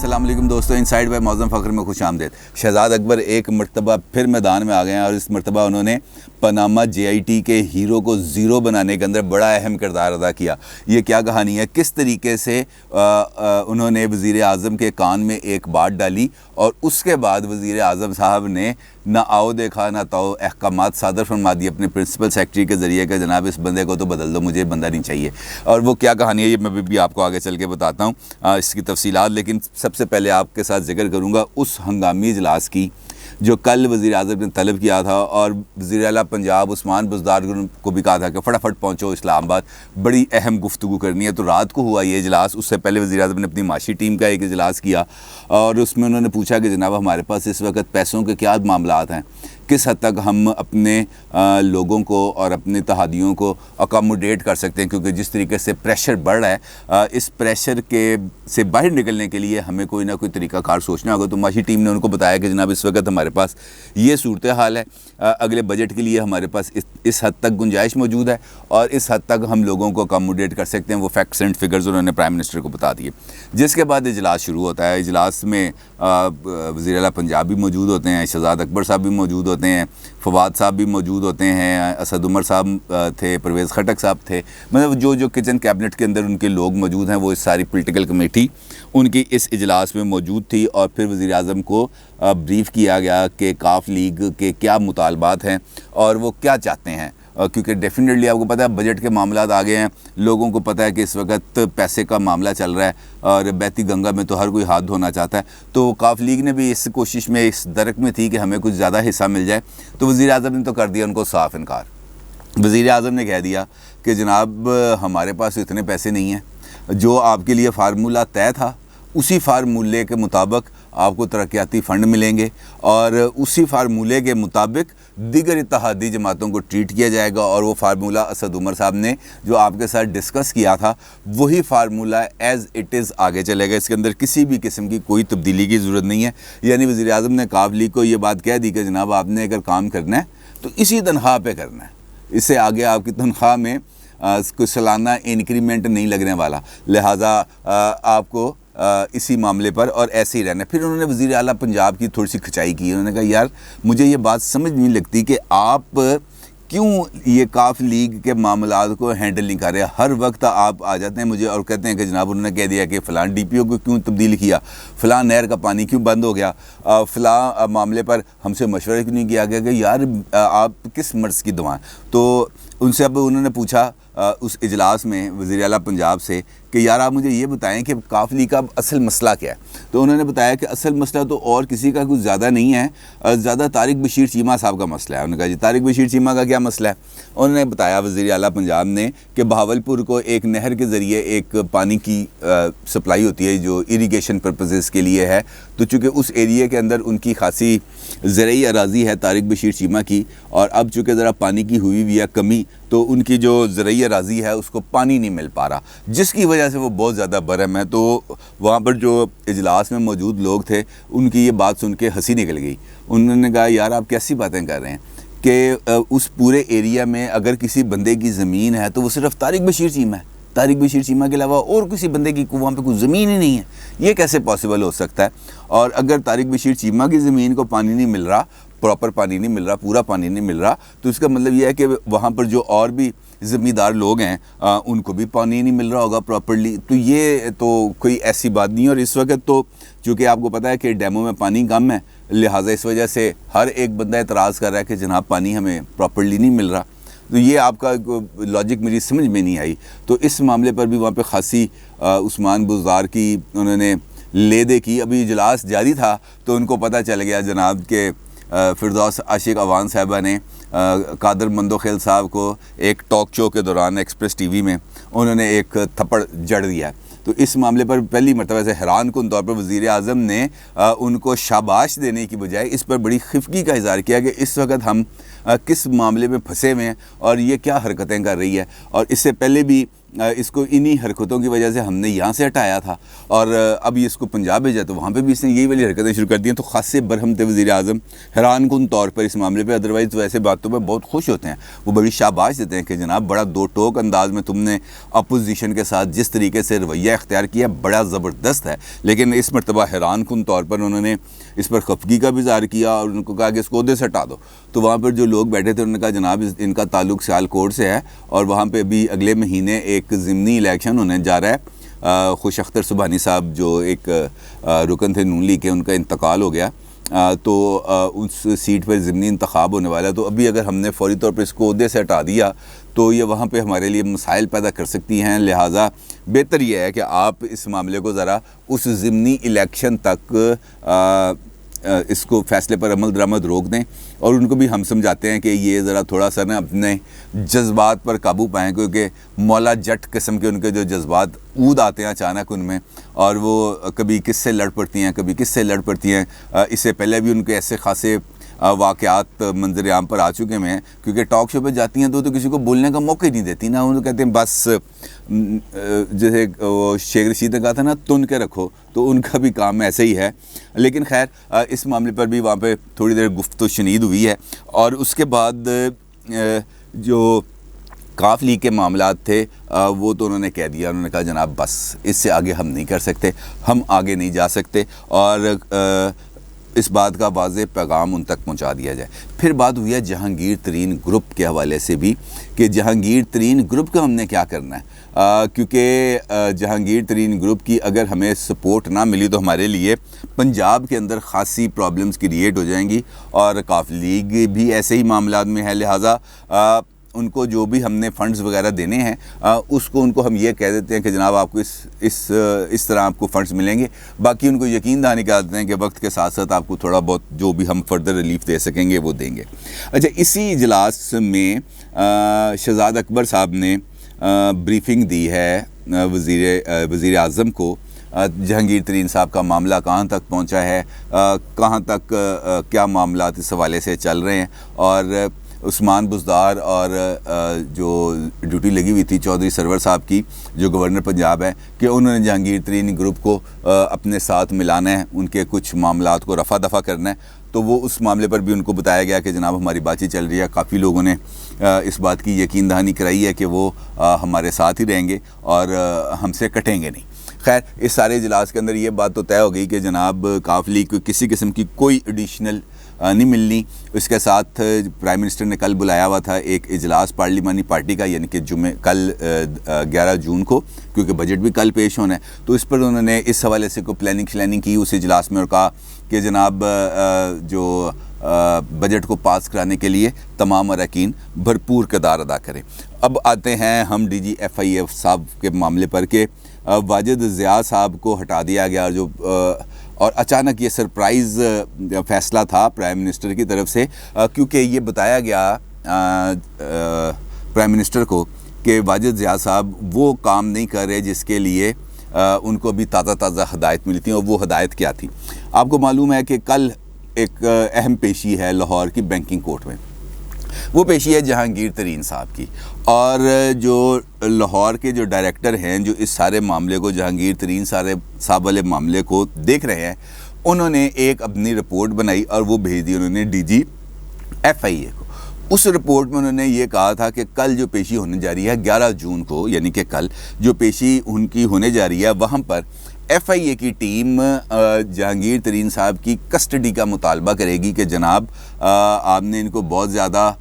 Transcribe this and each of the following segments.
अस्सलाम वालेकुम दोस्तों, इनसाइड बाय मौज़म फ़ख्र में खुश आमदीद। शहजाद अकबर एक मरतबा फिर मैदान में आ गए हैं और इस मरतबा उन्होंने पनामा JIT के हीरो को ज़ीरो बनाने के अंदर बड़ा अहम किरदार अदा किया। ये क्या कहानी है, किस तरीके से उन्होंने वज़ीर आज़म के कान में एक बात डाली और उसके बाद वज़ीर आज़म साहब ने ना आओ देखा ना ताओ अहकामात सादर फरमा दिए अपने प्रिंसिपल सेक्रेटरी के ज़रिए कि जनाब इस बंदे को तो बदल दो, मुझे बंदा नहीं चाहिए। और वो क्या कहानी है ये मैं भी आपको आगे चल के बताता हूँ इसकी तफसीलात। लेकिन सबसे पहले आपके साथ जिक्र करूँगा उस हंगामी इजलास की जो कल वज़ीर आज़म ने तलब किया था और वज़ीर आला पंजाब उस्मान बुज़दार को भी कहा था कि फटाफट पहुँचो इस्लामाबाद, बड़ी अहम गुफ्तगू करनी है। तो रात को हुआ ये इजलास। उससे पहले वज़ीर आज़म ने अपनी माशी टीम का एक इजलास किया और उसमें उन्होंने पूछा कि जनाब हमारे पास इस वक्त पैसों के क्या मामलात हैं, किस हद तक हम अपने लोगों को और अपने तहादियों को अकोमोडेट कर सकते हैं, क्योंकि जिस तरीके से प्रेशर बढ़ रहा है इस प्रेशर के से बाहर निकलने के लिए हमें कोई ना कोई तरीका कार सोचना होगा। तो माशी टीम ने उनको बताया कि जनाब इस वक्त हमारे पास ये सूरत हाल है, अगले बजट के लिए हमारे पास इस हद तक गुंजाइश मौजूद है और इस हद तक हम लोगों को अकोमोडेट कर सकते हैं। वो फैक्ट्स एंड फिगर्स उन्होंने प्राइम मिनिस्टर को बता दिए। जिसके बाद इजलास शुरू होता है। इजलास में वज़ीर आला पंजाब भी मौजूद होते हैं, शहजाद अकबर साहब भी मौजूद होते हैं, फवाद साहब भी मौजूद होते हैं, असद उमर साहब थे, परवेज़ खटक साहब थे, मतलब जो किचन कैबिनेट के अंदर उनके लोग मौजूद हैं, वो इस सारी पॉलिटिकल कमेटी उनकी इस इजलास में मौजूद थी। और फिर वज़ीर आज़म को ब्रीफ़ किया गया कि काफ लीग के क्या मुतालबात हैं और वो क्या चाहते हैं, क्योंकि डेफिनेटली आपको पता है बजट के मामलात आ गए हैं, लोगों को पता है कि इस वक्त पैसे का मामला चल रहा है और बहती गंगा में तो हर कोई हाथ धोना चाहता है। तो काफ लीग ने भी इस कोशिश में इस दरक में थी कि हमें कुछ ज़्यादा हिस्सा मिल जाए। तो वज़ीर आज़म ने तो कर दिया उनको साफ़ इनकार। वज़ीर आज़म ने कह दिया कि जनाब हमारे पास इतने पैसे नहीं हैं, जो आपके लिए फार्मूला तय था उसी फार्मूले के मुताबिक आपको तरक्याती फ़ंड मिलेंगे और उसी फार्मूले के मुताबिक दीगर इत्तेहादी जमातों को ट्रीट किया जाएगा। और वो फार्मूला असद उमर साहब ने जो आपके साथ डिस्कस किया था वही फार्मूला एज़ इट इज़ आगे चलेगा। इसके अंदर किसी भी किस्म की कोई तब्दीली की ज़रूरत नहीं है। यानी वज़ीर आज़म ने काफ लीग को ये बात कह दी कि जनाब आपने अगर काम करना है तो इसी तनख्वाह पे करना है, इससे आगे आपकी तनख्वाह में कोई सालाना इंक्रीमेंट नहीं लगने वाला, लिहाजा आपको इसी मामले पर और ऐसे ही रहना। फिर उन्होंने वज़ीर आला पंजाब की थोड़ी सी खिंचाई की। उन्होंने कहा यार मुझे ये बात समझ नहीं लगती कि आप क्यों ये काफ लीग के मामलात को हैंडल नहीं कर रहे। हर वक्त आप आ जाते हैं मुझे और कहते हैं कि जनाब उन्होंने कह दिया कि फ़लाँ DPO को क्यों तब्दील किया, फ़लाँ नहर का पानी क्यों बंद हो गया, फ़लाँ मामले पर हमसे मशवरा क्यों नहीं किया गया कि यार आप किस मर्ज़ की दुआ। तो उनसे अब उन्होंने पूछा उस इजलास में वज़ीर आला पंजाब से कि यार आप मुझे ये बताएं कि काफ लीग का असल मसला क्या है। तो उन्होंने बताया कि असल मसला तो और किसी का कुछ ज़्यादा नहीं है, ज़्यादा तारिक बशीर चीमा साहब का मसला है। उन्होंने कहा जी तारिक बशीर चीमा का क्या मसला है। उन्होंने बताया वज़ीर आला पंजाब ने कि बहावलपुर को एक नहर के ज़रिए एक पानी की सप्लाई होती है जो इरीगेशन पर्पसेस के लिए है। तो चूँकि उस एरिए के अंदर उनकी खासी ज़रई अराज़ी है तारिक बशीर चीमा की, और अब चूँकि ज़रा पानी की हुई भी है कमी, तो उनकी जो ज़रई अराज़ी है उसको पानी नहीं मिल पा रहा, जिसकी वजह से वो बहुत ज़्यादा बरहम है। तो वहाँ पर जो इजलास में मौजूद लोग थे उनकी ये बात सुन के हंसी निकल गई। उन्होंने कहा यार आप कैसी बातें कर रहे हैं कि उस पूरे एरिया में अगर किसी बंदे की ज़मीन है तो वो सिर्फ तारिक बशीर चीमा है, तारिक बशीर चीमा के अलावा और किसी बंदे की वहाँ पे कोई ज़मीन ही नहीं है। ये कैसे पॉसिबल हो सकता है। और अगर तारिक बशीर चीमा की ज़मीन को पानी नहीं मिल रहा, प्रॉपर पानी नहीं मिल रहा, पूरा पानी नहीं मिल रहा, तो इसका मतलब यह है कि वहाँ पर जो और भी ज़मींदार लोग हैं उनको भी पानी नहीं मिल रहा होगा प्रॉपर्ली। तो ये तो कोई ऐसी बात नहीं है। और इस वक्त तो चूँकि आपको पता है कि डैमों में पानी कम है, लिहाजा इस वजह से हर एक बंदा एतराज़ कर रहा है कि जनाब पानी हमें प्रॉपर्ली नहीं मिल रहा। तो ये आपका लॉजिक मेरी समझ में नहीं आई। तो इस मामले पर भी वहाँ पे खासी उस्मान बुज़दार की उन्होंने ले दे की। अभी इजलास जारी था तो उनको पता चल गया जनाब के फिरदौस आशिक अवान साहिबा ने कादर मंदोखेल साहब को एक टॉक शो के दौरान एक्सप्रेस TV में उन्होंने एक थप्पड़ जड़ दिया। तो इस मामले पर पहली मरतबा से हैरान कुन तौर पर वज़ीर आज़म ने उनको शाबाश देने की बजाय इस पर बड़ी खिफगी का इज़हार किया कि इस वक्त हम किस मामले में फंसे हुए हैं और ये क्या हरकतें कर रही है। और इससे पहले भी اس کو انہی حرکتوں کی وجہ سے ہم نے یہاں سے ہٹایا تھا، اور اب یہ اس کو پنجاب بھیجا تو وہاں پہ بھی اس نے یہی والی حرکتیں شروع کر دی ہیں۔ تو خاصے برہم تھے وزیر اعظم، حیران کن طور پر اس معاملے پہ، ادروائز ویسے باتوں پہ بہت خوش ہوتے ہیں، وہ بڑی شاباش دیتے ہیں کہ جناب بڑا دو ٹوک انداز میں تم نے اپوزیشن کے ساتھ جس طریقے سے رویہ اختیار کیا بڑا زبردست ہے۔ لیکن اس مرتبہ حیران کن طور پر انہوں نے اس پر خفگی کا بھی اظہار کیا اور ان کو کہا کہ اس کو عہدے سے ہٹا دو۔ تو وہاں پر جو لوگ بیٹھے تھے انہوں نے کہا جناب ان کا تعلق سیالکوٹ سے ہے، اور وہاں پہ بھی اگلے مہینے ایک ضمنی الیکشن ہونے جا رہا ہے۔ خوش اختر سبحانی صاحب جو ایک رکن تھے نون لیگ کے، ان کا انتقال ہو گیا، تو اس سیٹ پر ضمنی انتخاب ہونے والا ہے۔ تو ابھی اگر ہم نے فوری طور پر اس کو عہدے سے ہٹا دیا تو یہ وہاں پہ ہمارے لیے مسائل پیدا کر سکتی ہیں، لہٰذا بہتر یہ ہے کہ آپ اس معاملے کو ذرا اس ضمنی الیکشن تک اس کو فیصلے پر عمل درآمد روک دیں، اور ان کو بھی ہم سمجھاتے ہیں کہ یہ ذرا تھوڑا سا نا اپنے جذبات پر قابو پائیں، کیونکہ مولا جٹ قسم کے ان کے جو جذبات اود آتے ہیں اچانک ان میں، اور وہ کبھی کس سے لڑ پڑتی ہیں کبھی کس سے لڑ پڑتی ہیں۔ اس سے پہلے بھی ان کے ایسے خاصے واقعات منظر عام پر آ چکے ہیں، کیونکہ ٹاک شو پہ جاتی ہیں تو کسی کو بولنے کا موقع ہی نہیں دیتی نا، ان کو کہتے ہیں بس جیسے شیخ رشید نے کہا تھا نا تن کے رکھو، تو ان کا بھی کام ایسے ہی ہے۔ لیکن خیر اس معاملے پر بھی وہاں پہ تھوڑی دیر گفت و شنید ہوئی ہے، اور اس کے بعد جو کاف لیگ کے معاملات تھے وہ تو انہوں نے کہہ دیا، انہوں نے کہا جناب بس اس سے آگے ہم نہیں کر سکتے، ہم آگے نہیں جا سکتے، اور اس بات کا واضح پیغام ان تک پہنچا دیا جائے۔ پھر بات ہوئی ہے جہانگیر ترین گروپ کے حوالے سے بھی، کہ جہانگیر ترین گروپ کا ہم نے کیا کرنا ہے، کیونکہ جہانگیر ترین گروپ کی اگر ہمیں سپورٹ نہ ملی تو ہمارے لیے پنجاب کے اندر خاصی پرابلمز کریٹ ہو جائیں گی، اور کاف لیگ بھی ایسے ہی معاملات میں ہے، لہٰذا ان کو جو بھی ہم نے فنڈز وغیرہ دینے ہیں اس کو ان کو ہم یہ کہہ دیتے ہیں کہ جناب آپ کو اس طرح آپ کو فنڈز ملیں گے، باقی ان کو یقین دہانی کر دیتے ہیں کہ وقت کے ساتھ ساتھ آپ کو تھوڑا بہت جو بھی ہم فردر ریلیف دے سکیں گے وہ دیں گے۔ اچھا، اسی اجلاس میں شہزاد اکبر صاحب نے بریفنگ دی ہے وزیر اعظم کو، جہانگیر ترین صاحب کا معاملہ کہاں تک پہنچا ہے، کہاں تک کیا معاملات اس حوالے سے چل رہے ہیں، اور عثمان بزدار اور جو ڈیوٹی لگی ہوئی تھی چودھری سرور صاحب کی جو گورنر پنجاب ہے، کہ انہوں نے جہانگیر ترین گروپ کو اپنے ساتھ ملانا ہے، ان کے کچھ معاملات کو رفع دفع کرنا ہے، تو وہ اس معاملے پر بھی ان کو بتایا گیا کہ جناب ہماری بات چیت چل رہی ہے، کافی لوگوں نے اس بات کی یقین دہانی کرائی ہے کہ وہ ہمارے ساتھ ہی رہیں گے اور ہم سے کٹیں گے نہیں۔ خیر اس سارے اجلاس کے اندر یہ بات تو طے ہو گئی کہ جناب کاف لیگ کو کسی قسم کی کوئی ایڈیشنل نہیں ملنی۔ اس کے ساتھ پرائم منسٹر نے کل بلایا ہوا تھا ایک اجلاس پارلیمانی پارٹی کا، یعنی کہ کل 11 جون کو، کیونکہ بجٹ بھی کل پیش ہونا ہے، تو اس پر انہوں نے اس حوالے سے کوئی پلاننگ کی اس اجلاس میں، اور کہا کہ جناب جو بجٹ کو پاس کرانے کے لیے تمام اراکین بھرپور کردار ادا کریں۔ اب آتے ہیں ہم D G F I F صاحب کے معاملے پر، کہ واجد ضیاء صاحب کو ہٹا دیا گیا، اور اچانک یہ سرپرائز فیصلہ تھا پرائم منسٹر کی طرف سے، کیونکہ یہ بتایا گیا پرائم منسٹر کو کہ واجد ضیاء صاحب وہ کام نہیں کر رہے جس کے لیے ان کو ابھی تازہ ہدایت ملی تھی، اور وہ ہدایت کیا تھی۔ آپ کو معلوم ہے کہ کل ایک اہم پیشی ہے لاہور کی بینکنگ کورٹ میں، وہ پیشی ہے جہانگیر ترین صاحب کی، اور جو لاہور کے جو ڈائریکٹر ہیں جو اس سارے معاملے کو، جہانگیر ترین صاحب والے معاملے کو دیکھ رہے ہیں، انہوں نے ایک اپنی رپورٹ بنائی اور وہ بھیج دی انہوں نے ڈی جی ایف آئی اے کو۔ اس رپورٹ میں انہوں نے یہ کہا تھا کہ کل جو پیشی ہونے جا رہی ہے 11 جون کو، یعنی کہ کل جو پیشی ان کی ہونے جا رہی ہے، وہاں پر ایف آئی اے کی ٹیم جہانگیر ترین صاحب کی کسٹڈی کا مطالبہ کرے گی کہ جناب آپ نے ان کو بہت زیادہ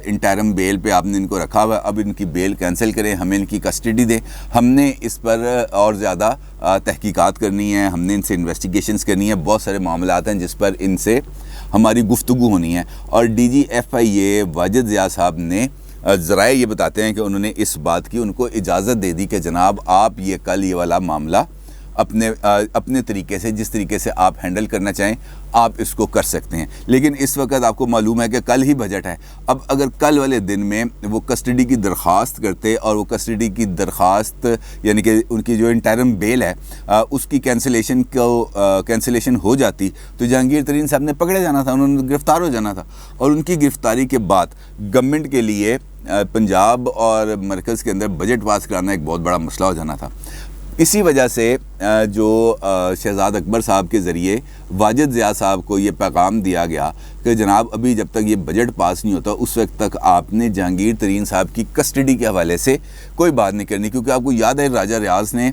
انٹرم بیل پہ آپ نے ان کو رکھا ہوا ہے، اب ان کی بیل کینسل کریں، ہمیں ان کی کسٹڈی دیں، ہم نے اس پر اور زیادہ تحقیقات کرنی ہے، ہم نے ان سے انویسٹیگیشنز کرنی ہے، بہت سارے معاملات ہیں جس پر ان سے ہماری گفتگو ہونی ہے۔ اور ڈی جی ایف آئی اے واجد ضیاء صاحب نے ذرائع یہ بتاتے ہیں کہ انہوں نے اس بات کی ان کو اجازت دے دی کہ جناب آپ یہ کل یہ والا معاملہ اپنے طریقے سے، جس طریقے سے آپ ہینڈل کرنا چاہیں آپ اس کو کر سکتے ہیں، لیکن اس وقت آپ کو معلوم ہے کہ کل ہی بجٹ ہے۔ اب اگر کل والے دن میں وہ کسٹڈی کی درخواست کرتے اور وہ کسٹڈی کی درخواست یعنی کہ ان کی جو انٹرم بیل ہے اس کی کینسلیشن ہو جاتی تو جہانگیر ترین صاحب نے پکڑے جانا تھا، انہوں نے گرفتار ہو جانا تھا، اور ان کی گرفتاری کے بعد گورنمنٹ کے لیے पंजाब और मरकज़ के अंदर बजट पास कराना एक बहुत बड़ा मसला हो जाना था। इसी वजह से जो शहजाद अकबर साहब के ज़रिए वाजिद ज़िया साहब को ये पैगाम दिया गया कि जनाब अभी जब तक ये बजट पास नहीं होता उस वक्त तक आपने जहांगीर तरीन साहब की कस्टडी के हवाले से कोई बात नहीं करनी, क्योंकि आपको याद है राजा रियाज ने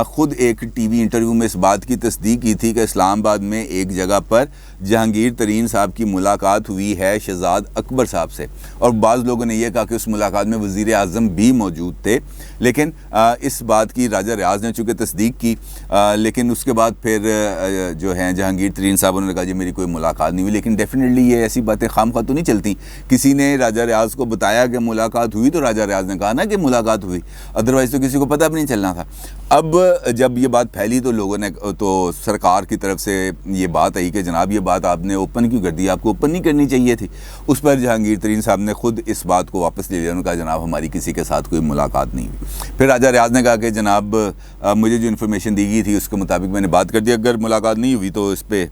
ख़ुद एक टीवी इंटरव्यू में इस बात की तस्दीक की थी कि इस्लामाबाद में एक जगह पर जहांगीर तरीन साहब की मुलाकात हुई है शहजाद अकबर साहब से, और बाज़ लोगों ने यह कहा कि उस मुलाकात में वज़ीर आज़म भी मौजूद थे। लेकिन इस बात की राजा रियाज ने चूँकि तस्दीक की, लेकिन उसके बाद फिर जो हैं जहांगीर तरीन साहब उन्होंने कहा जी मेरी कोई मुलाकात नहीं हुई। लेकिन डेफिनेटली ये ऐसी बातें खामखा तो नहीं चलती, किसी ने राजा रियाज को बताया कि मुलाकात हुई तो राजा रियाज ने कहा ना कि मुलाकात हुई, अदरवाइज़ तो किसी को पता भी नहीं चलना था। अब जब ये बात फैली तो लोगों ने, तो सरकार की तरफ से ये बात आई कि जनाब ये बात आपने ओपन क्यों कर दी, आपको ओपन नहीं करनी चाहिए थी। उस पर जहांगीर तरीन साहब ने खुद इस बात को वापस ले लिया, उन्होंने कहा जनाब हमारी किसी के साथ कोई मुलाकात नहीं हुई। फिर राजा रियाज ने कहा कि जनाब मुझे जो इन्फॉर्मेशन दी गई थी उसके मुताबिक मैंने बात कर दी, अगर मुलाकात नहीं हुई तो इस पर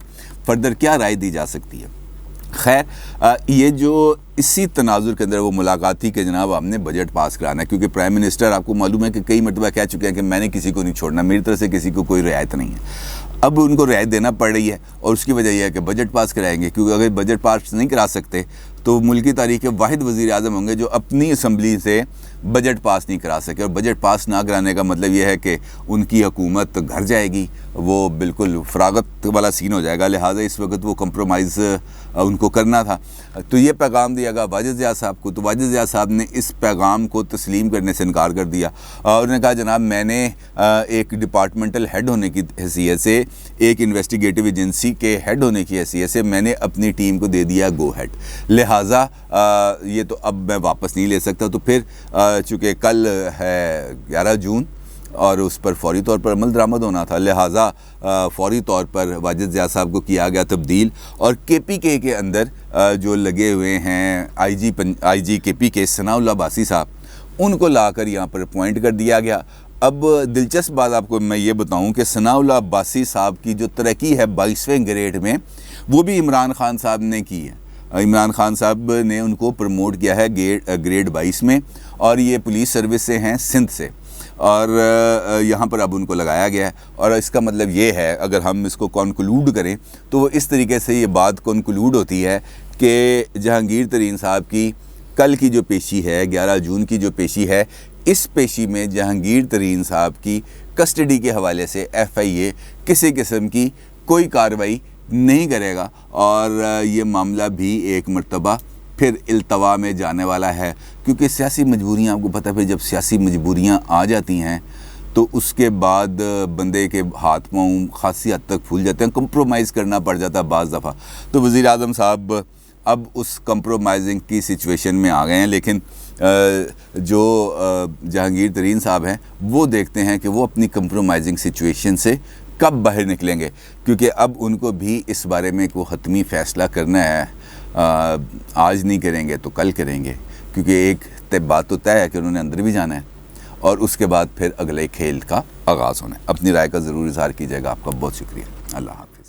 फर्दर क्या राय दी जा सकती है। खैर ये जो इसी तनाजुर के अंदर वो मुलाकात थी कि जनाब आपने बजट पास कराना है, क्योंकि प्राइम मिनिस्टर आपको मालूम है कि कई मरतबा कह चुके हैं कि मैंने किसी को नहीं छोड़ना, मेरी तरफ से किसी को कोई रियायत नहीं है। अब उनको रियायत देना पड़ रही है और उसकी वजह यह है कि बजट पास कराएंगे, क्योंकि अगर बजट पास नहीं करा सकते तो मुल्क की तारीख़ के वाहिद वज़ीर आज़म होंगे जो अपनी असम्बली से बजट पास नहीं करा सके। और बजट पास ना कराने का मतलब यह है कि उनकी हुकूमत घर जाएगी, वो बिल्कुल फरागत वाला सीन हो जाएगा। लिहाजा इस वक्त वो कंप्रोमाइज़ उनको करना था। तो ये पैगाम दिया गया वाजिद ज़िया साहब को, तो वाजिद ज़िया साहब ने इस पैगाम को तस्लीम करने से इनकार कर दिया। उन्होंने कहा जनाब मैंने एक डिपार्टमेंटल हेड होने की हैसियत से, एक इन्वेस्टिगेटिव एजेंसी के हेड होने की हैसियत से मैंने अपनी टीम को दे दिया गो हेड, लिहाजा ये तो अब मैं वापस नहीं ले सकता। तो फिर चूँकि कल है 11 जून और उस पर फौरी तौर पर अमल दरामद होना था, लिहाजा फौरी तौर पर वाजिद ज़िया साहब को किया गया तब्दील। और KPK के अंदर जो लगे हुए हैं IG KPK सनाउल्लाह अब्बासी साहब, उनको लाकर यहाँ पर अपॉइंट कर दिया गया। अब दिलचस्प बात आपको मैं ये बताऊं कि सनाउल्लाह अब्बासी साहब की जो तरक्की है 22वें ग्रेड में, वो भी इमरान खान साहब ने की है। इमरान खान साहब ने उनको प्रमोट किया है ग्रेड 22 में, और ये पुलिस सर्विस से हैं सिंध से, और यहाँ पर अब उनको लगाया गया है। और इसका मतलब ये है, अगर हम इसको कॉन्क्लूड करें तो वो इस तरीके से ये बात कॉन्क्लूड होती है कि जहांगीर तरीन साहब की कल की जो पेशी है, 11 जून की जो पेशी है, इस पेशी में जहांगीर तरीन साहब की कस्टडी के हवाले से FIA किसी किस्म की कोई कार्रवाई नहीं करेगा, और ये मामला भी एक मरतबा फिर इल्तवा में जाने वाला है। क्योंकि सियासी मजबूरियाँ, आपको पता है फिर जब सियासी मजबूरियाँ आ जाती हैं तो उसके बाद बंदे के हाथ पाँव खासी हद तक फूल जाते हैं, कंप्रोमाइज़ करना पड़ जाता है बाज़ दफ़ा। तो वज़ीर आज़म साहब अब उस कंप्रोमाइजिंग की सिचुएशन में आ गए हैं। लेकिन जो जहांगीर तरीन साहब हैं वो देखते हैं कि वो अपनी कंप्रोमाइजिंग सिचुएशन से कब बाहर निकलेंगे, क्योंकि अब उनको भी इस बारे में कोई हतमी फ़ैसला करना है। आज नहीं करेंगे तो कल करेंगे, क्योंकि एक बात तो तय है कि उन्होंने अंदर भी जाना है और उसके बाद फिर अगले खेल का आगाज़ होना है। अपनी राय का ज़रूर इज़हार कीजिएगा। आपका बहुत शुक्रिया। अल्लाह हाफ़िज़।